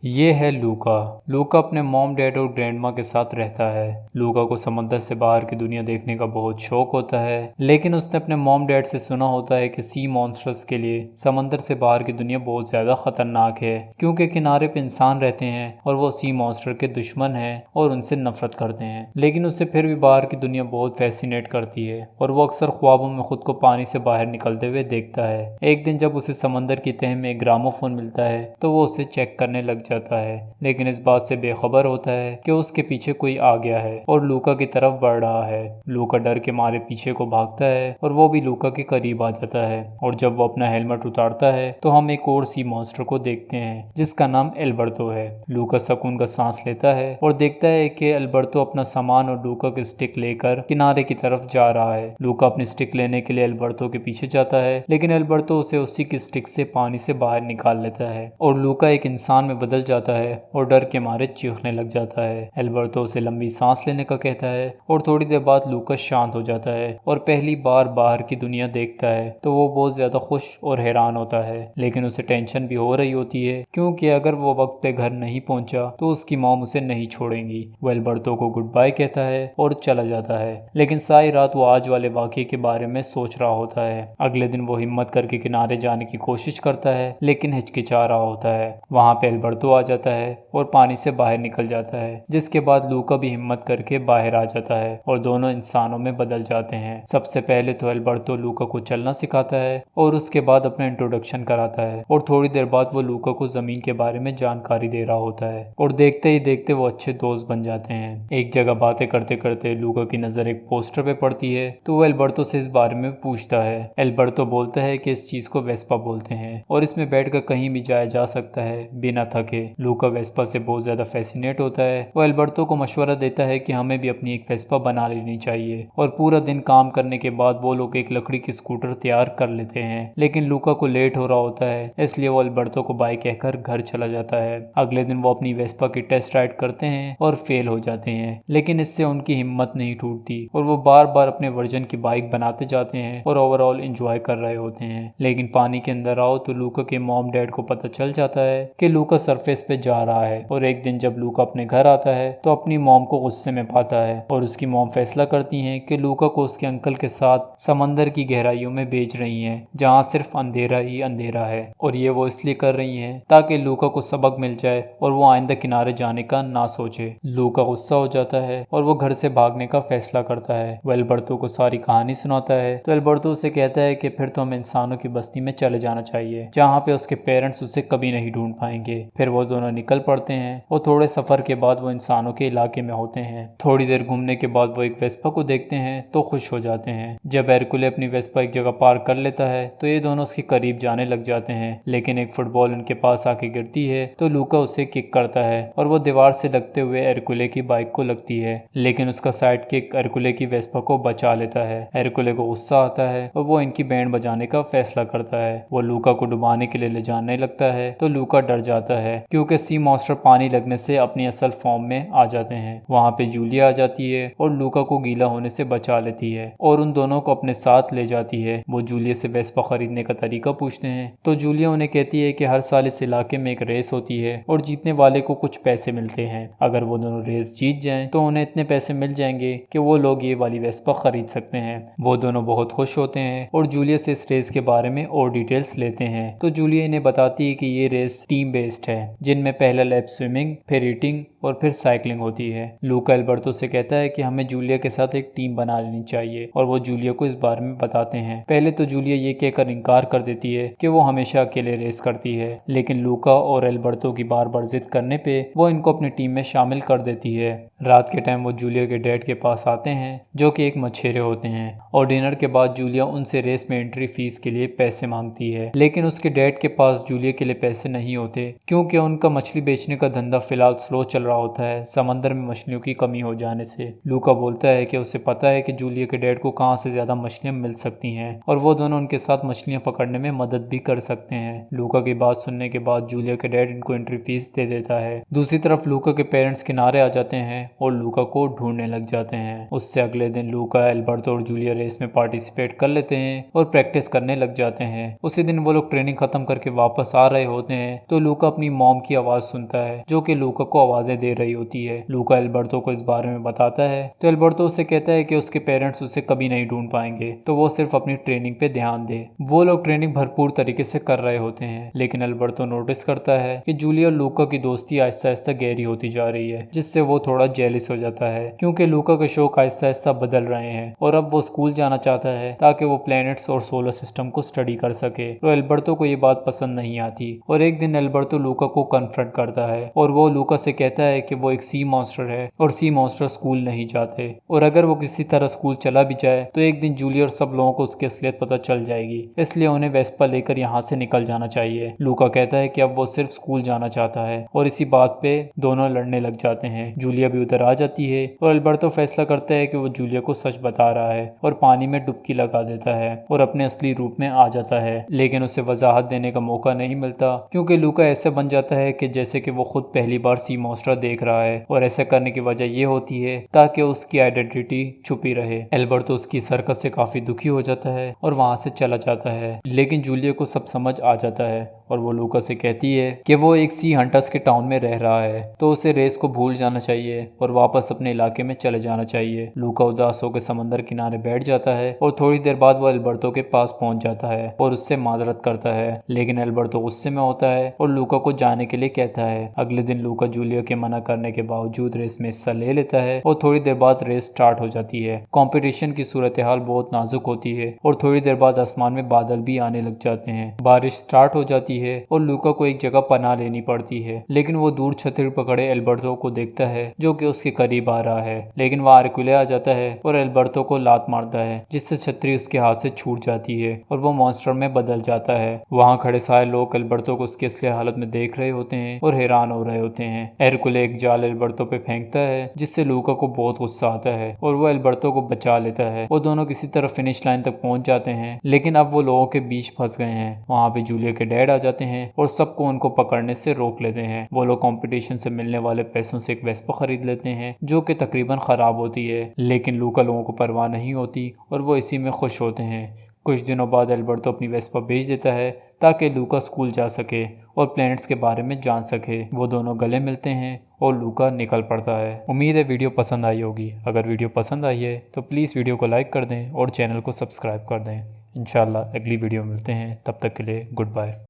ये है लूका। लूका अपने मॉम डैड और ग्रैंडमा के साथ रहता है। लूका को समंदर से बाहर की दुनिया देखने का बहुत शौक होता है, लेकिन उसने अपने मॉम डैड से सुना होता है कि सी मॉन्स्टर्स के लिए समंदर से बाहर की दुनिया बहुत ज्यादा खतरनाक है, क्योंकि किनारे पे इंसान रहते हैं और वो सी मॉन्स्टर के दुश्मन हैं और उनसे नफरत करते हैं। लेकिन उसे फिर भी बाहर की दुनिया बहुत फैसिनेट करती है और वो अक्सर ख्वाबों में खुद को पानी से बाहर निकलते हुए देखता है। एक दिन जब उसे समंदर की तह में एक ग्रामोफोन मिलता है तो वो उसे चेक करने लग जाता है, लेकिन इस बात से बेखबर होता है कि उसके पीछे कोई आ गया है और लूका की तरफ बढ़ रहा है। लूका डर के मारे पीछे को भागता है और वो भी लूका के करीब आ जाता है, और जब वो अपना हेलमेट उतारता है तो हम एक और सी मॉन्स्टर को देखते हैं जिसका नाम एल्बर्टो है। लूका सुकून का सांस लेता है और देखता है कि एल्बर्टो अपना सामान और लूका की स्टिक लेकर किनारे की तरफ जा रहा है। लूका अपनी स्टिक लेने के लिए एल्बर्टो के पीछे जाता है, लेकिन एल्बर्टो उसे उसी की स्टिक से पानी से बाहर निकाल लेता है और लूका एक इंसान में बदल जाता है और डर के मारे चीखने लग जाता है। एल्बर्टो उसे लंबी सांस लेने का कहता है और थोड़ी देर बाद लूका शांत हो जाता है और पहली बार बाहर की दुनिया देखता है तो वो बहुत ज्यादा खुश और हैरान होता है, लेकिन उसे टेंशन भी हो रही होती है क्योंकि अगर वो वक्त पे घर नहीं पहुंचा तो उसकी मॉम उसे नहीं छोड़ेंगी। वो एल्बर्टो को गुड बाय कहता है और चला जाता है, लेकिन सारी रात वो आज वाले वाकये के बारे में सोच रहा होता है। अगले दिन वो हिम्मत करके किनारे जाने की कोशिश करता है, लेकिन हिचकिचा रहा होता है। वहां पे एल्बर्टो आ जाता है और पानी से बाहर निकल जाता है, जिसके बाद लूका भी हिम्मत करके बाहर आ जाता है और दोनों इंसानों में बदल जाते हैं। सबसे पहले तो एल्बर्टो लूका को चलना सिखाता है और उसके बाद अपना इंट्रोडक्शन कराता है, और थोड़ी देर बाद वो लूका को जमीन के बारे में जानकारी दे रहा होता है, और देखते ही देखते वो अच्छे दोस्त बन जाते हैं। एक जगह बातें करते करते लूका की नजर एक पोस्टर पे पड़ती है तो वो एल्बर्टो से इस बारे में पूछता है। एल्बर्टो बोलता है कि इस चीज को वेस्पा बोलते हैं और इसमें बैठकर कहीं भी जाया जा सकता है बिना थके। लूका वेस्पा से बहुत ज्यादा फैसिनेट होता है। वो एल्बर्टो को मशवरा देता है कि हमें भी अपनी एक वेस्पा बना लेनी चाहिए, और पूरा दिन काम करने के बाद वो लोग एक लकड़ी की स्कूटर तैयार कर लेते हैं। लेकिन लूका को लेट हो रहा होता है, इसलिए वो एल्बर्टो को बाय कहकर घर चला जाता है। अगले दिन वो अपनी वेस्पा की टेस्ट राइड करते हैं और फेल हो जाते हैं, लेकिन इससे उनकी हिम्मत नहीं टूटती और वो बार बार अपने वर्जन की बाइक बनाते जाते हैं और ओवरऑल एंजॉय कर रहे होते हैं। लेकिन पानी के अंदर आओ तो लूका के मॉम डैड को पता चल जाता है कि लूका सरफेस पे जा रहा है, और एक दिन जब लूका अपने घर आता है तो अपनी मॉम को गुस्से में पाता है और उसकी मॉम फैसला करती हैं कि लूका को उसके अंकल के साथ समंदर की गहराइयों में भेज रही हैं, जहां सिर्फ अंधेरा ही अंधेरा है, और ये वो इसलिए कर रही हैं ताकि लूका को सबक मिल जाए और वो आइंदा किनारे जाने का ना सोचे। लूका गुस्सा हो जाता है और वो घर से भागने का फैसला करता है। वो एल्बर्टो को सारी कहानी सुनाता है तो एल्बर्टो उसे कहता है कि फिर तो हमें इंसानों की बस्ती में चले जाना चाहिए, जहाँ पे उसके पेरेंट्स उसे कभी नहीं ढूंढ पाएंगे। फिर वो दोनों निकल पड़ते हैं और थोड़े सफर के बाद वो इंसानों के इलाके में होते हैं। थोड़ी देर घूमने के बाद वो एक वेस्पा को देखते हैं तो खुश हो जाते हैं। जब एरकुले अपनी वेस्पा एक जगह पार्क कर लेता है तो ये दोनों उसके करीब जाने लग जाते हैं, लेकिन एक फुटबॉल उनके पास आके गिरती है तो लूका उसे किक करता है और वो दीवार से लगते हुए एरकुले की बाइक को लगती है, लेकिन उसका साइड किक एरकुले की वेस्पा को बचा लेता है। एरकुले को गुस्सा आता है और वो इनकी बैंड बजाने का फैसला करता है। वो लूका को डुबाने के लिए ले जाने लगता है तो लूका डर जाता है क्योंकि सी मॉन्स्टर पानी लगने से अपनी असल फॉर्म में आ जाते हैं। वहाँ पे जूलिया आ जाती है और लूका को गीला होने से बचा लेती है और उन दोनों को अपने साथ ले जाती है। वो जूलिया से वेस्पा खरीदने का तरीका पूछते हैं तो जूलिया उन्हें कहती है कि हर साल इस इलाके में एक रेस होती है और जीतने वाले को कुछ पैसे मिलते हैं। अगर वो दोनों रेस जीत जाएं तो उन्हें इतने पैसे मिल जाएंगे कि वो लोग ये वाली वेस्पा खरीद सकते हैं। वो दोनों बहुत खुश होते हैं और जूलिया से इस रेस के बारे में और डिटेल्स लेते हैं तो जूलिया इन्हें बताती है कि ये रेस टीम बेस्ड है, जिनमें पहला लैप स्विमिंग, फिर ईटिंग और फिर साइकिलिंग होती है। लूका एल्बर्टो से कहता है कि हमें जूलिया के साथ एक टीम बना लेनी चाहिए और वो जूलिया को इस बारे में बताते हैं। पहले तो जूलिया ये कहकर इनकार कर देती है कि वो हमेशा अकेले रेस करती है, लेकिन लूका और एल्बर्टो की बार बार जिद करने पे वो इनको अपनी टीम में शामिल कर देती है। रात के टाइम वो जूलिया के डैड के पास आते हैं जो कि एक मछेरे होते हैं, और डिनर के बाद जूलिया उनसे रेस में एंट्री फीस के लिए पैसे मांगती है, लेकिन उसके डैड के पास जूलिया के लिए पैसे नहीं होते क्योंकि उनका मछली बेचने का धंधा फिलहाल स्लो चल रहा होता है समंदर में मछलियों की कमी हो जाने से। लूका बोलता है कि उसे पता है कि जूलिया के डैड को कहां से ज्यादा मछलियां मिल सकती हैं और वो दोनों उनके साथ मछलियां पकड़ने में मदद भी कर सकते हैं। लूका की बात सुनने के बाद जूलिया के डैड इनको एंट्री फीस दे देता है। दूसरी तरफ लूका के पेरेंट्स किनारे आ जाते हैं और लूका को ढूंढने लग जाते हैं। उससे अगले दिन लूका, एल्बर्टो और जूलिया रेस में पार्टिसिपेट कर लेते हैं और प्रैक्टिस करने लग जाते हैं। उसी दिन वो लोग ट्रेनिंग खत्म करके वापस आ रहे होते हैं तो लूका अपनी मॉम मॉम की आवाज सुनता है जो कि लूका को आवाजें दे रही होती है। लूका एल्बर्टो को इस बारे में बताता है तो एल्बर्टो उसे कहता है कि उसके पेरेंट्स उसे कभी नहीं ढूंढ पाएंगे, तो वो सिर्फ अपनी ट्रेनिंग पे ध्यान दे। वो लोग ट्रेनिंग भरपूर तरीके से कर रहे होते हैं, लेकिन एल्बर्टो नोटिस करता है कि जूली और लूका की दोस्ती आहिस्ता आहिस्ता गहरी होती जा रही है, जिससे वो थोड़ा जेलिस हो जाता है क्योंकि लूका के शौक आहिस्ता आहिस्ता बदल रहे हैं और अब वो स्कूल जाना चाहता है ताकि वो प्लैनेट्स और सोलर सिस्टम को स्टडी कर सके। तो एल्बर्टो को ये बात पसंद नहीं आती और एक दिन एल्बर्टो लूका को कन्फ्रंट करता है और वो लूका से कहता है कि वो एक सी मॉन्स्टर है और सी मॉन्स्टर स्कूल नहीं जाते, और अगर वो किसी तरह स्कूल चला भी जाए तो एक दिन जूली और सब लोगों को उसकी असलियत पता चल जाएगी, इसलिए उन्हें वेस्पा लेकर यहाँ से निकल जाना चाहिए। लूका कहता है कि अब वो सिर्फ स्कूल जाना चाहता है और इसी बात पे दोनों लड़ने लग जाते हैं। जूलिया भी उधर आ जाती है और एल्बर्टो फैसला करता है कि वो जूलिया को सच बता रहा है और पानी में डुबकी लगा देता है और अपने असली रूप में आ जाता है, लेकिन उसे वजाहत देने का मौका नहीं मिलता क्योंकि लूका ऐसे बन जाता है कि जैसे कि वो खुद पहली बार सी मॉन्स्टर देख रहा है, और ऐसा करने की वजह ये होती है ताकि उसकी आइडेंटिटी छुपी रहे। एल्बर्टो उसकी इस हरकत से काफी दुखी हो जाता है और वहां से चला जाता है, लेकिन जूलिया को सब समझ आ जाता है और वो लूका से कहती है कि वो एक सी हंटर्स के टाउन में रह रहा है, तो उसे रेस को भूल जाना चाहिए और वापस अपने इलाके में चले जाना चाहिए। लूका उदास होकर समंदर किनारे बैठ जाता है और थोड़ी देर बाद वो एल्बर्टो के पास पहुंच जाता है और उससे माजरत करता है, लेकिन एल्बर्टो गुस्से में होता है और लूका को जाने के लिए कहता है। अगले दिन लूका जूलिया के मना करने के बावजूद रेस में हिस्सा ले लेता है और थोड़ी देर बाद रेस स्टार्ट हो जाती है। कंपटीशन की सूरत हाल बहुत नाजुक होती है और थोड़ी देर बाद आसमान में बादल भी आने लग जाते हैं। बारिश स्टार्ट हो जाती है और लूका को एक जगह पनाह लेनी पड़ती है, लेकिन वो दूर छतरी पकड़े एल्बर्टो को देखता है जो कि उसके करीब आ रहा है, लेकिन वह आर्कुले आ जाता है और एल्बर्टो को लात मारता है जिससे छतरी उसके हाथ से छूट जाती है और वो मॉन्स्टर में बदल जाता है। वहाँ खड़े सारे लोग एल्बर्टो को उसकी असली हालत में देख रहे होते हैं और हैरान हो रहे होते हैं। एरकुले एक जाल एल्बर्टो पे फेंकता है जिससे लूका को बहुत गुस्सा आता है और वो एल्बर्टो को बचा लेता है। वो दोनों किसी तरह फिनिश लाइन तक पहुंच जाते हैं, लेकिन अब वो लोगों के बीच फंस गए हैं। वहाँ पे जूलिया के डैड आ जाते हैं और सबको उनको पकड़ने से रोक लेते हैं। वो लोग कंपटीशन से मिलने वाले पैसों से एक वेस्पा खरीद लेते हैं जो कि तकरीबन खराब होती है, लेकिन लूका लोगों को परवाह नहीं होती और वो इसी में खुश होते हैं। कुछ दिनों बाद एल्बर्टो अपनी वेस्पा बेच देता है ताकि लूका स्कूल जा सके और प्लैनेट्स के बारे में जान सके। वो दोनों गले मिलते हैं और लूका निकल पड़ता है। उम्मीद है वीडियो पसंद आई होगी। अगर वीडियो पसंद आई है तो प्लीज़ वीडियो को लाइक कर दें और चैनल को सब्सक्राइब कर दें। इंशाल्लाह अगली वीडियो मिलते हैं, तब तक के लिए गुड बाय।